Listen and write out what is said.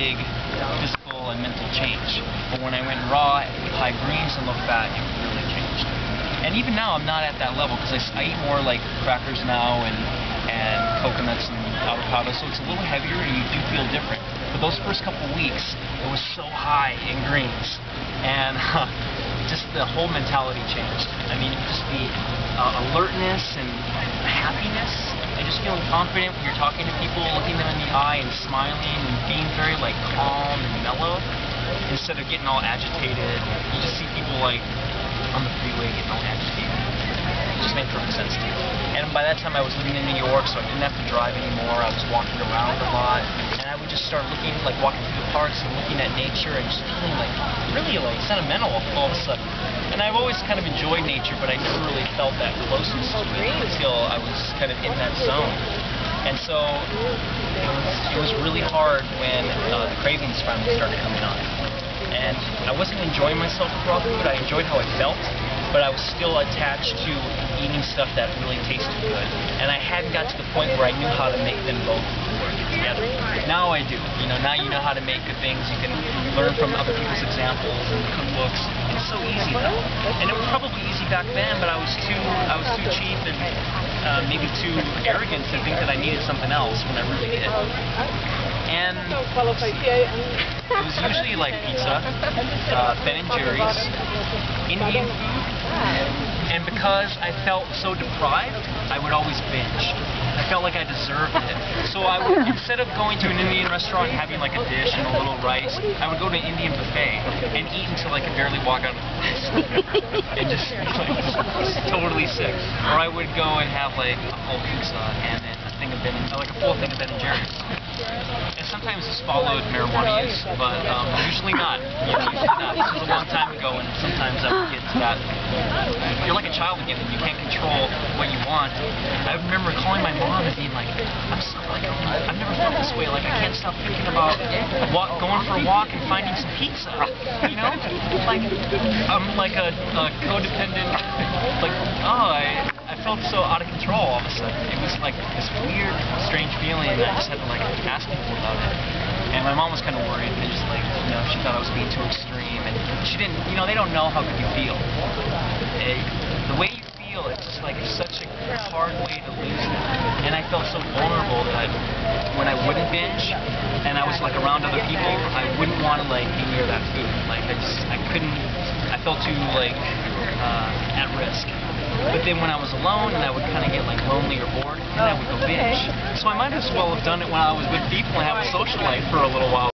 big physical and mental change. But when I went raw with high greens and low fat, it really changed. And even now, I'm not at that level because I eat more like crackers now and coconuts and avocados, so it's a little heavier and you do feel different. But those first couple weeks, it was so high in greens, and just the whole mentality changed. I mean, just the alertness and happiness, and just feeling confident when you're talking to people, looking them in the eye and smiling and being very like calm and mellow instead of getting all agitated. You just see people like on the freeway getting all agitated. It just made perfect sense to me. And by that time I was living in New York, so I didn't have to drive anymore. I was walking around a lot, and I would just start looking, like walking through the parks and looking at nature and just feeling like really like sentimental all of a sudden. And I've always kind of enjoyed nature, but I never really felt that closeness to it until I was kind of in that zone. And so it was really hard when the cravings finally started coming on. And I wasn't enjoying myself with raw food. I enjoyed how I felt, but I was still attached to eating stuff that really tasted good. And I hadn't got to the point where I knew how to make them both work together. Now I do. Now you know how to make good things. You can learn from other people's examples and cookbooks. It's so easy though. And it was probably easy back then, but I was too cheap and maybe too arrogant to think that I needed something else when I really did. And it was usually like pizza, Ben & Jerry's, Indian food, and because I felt so deprived, I would always binge. I felt like I deserved it. So I would, instead of going to an Indian restaurant and having like a dish and a little rice, I would go to an Indian buffet and eat until I could barely walk out of the place. And just like totally sick. Or I would go and have like a full pizza and then a thing of like a full thing of Ben & Jerry's. And sometimes this followed marijuana use, but usually not. Usually not. This was a long time ago, and sometimes I would get to that. You're like a child again, and you can't control what you want. I remember calling my mom and being like, I've never felt this way. Like, I can't stop thinking about going for a walk and finding some pizza. Like, I'm like a codependent, like, I felt so out of control all of a sudden. It was like this weird, strange feeling, and I just had to like ask people about it. And my mom was kind of worried, and just like, she thought I was being too extreme, and she didn't, they don't know how good you feel. The way you feel, it's just like such a hard way to lose it. And I felt so vulnerable that when I wouldn't binge, and I was like around other people, I wouldn't want to like be near that food. Like I couldn't, I felt too like at risk. But then when I was alone and I would kind of get like lonely or bored, then I would go binge. So I might as well have done it when I was with people and have a social life for a little while.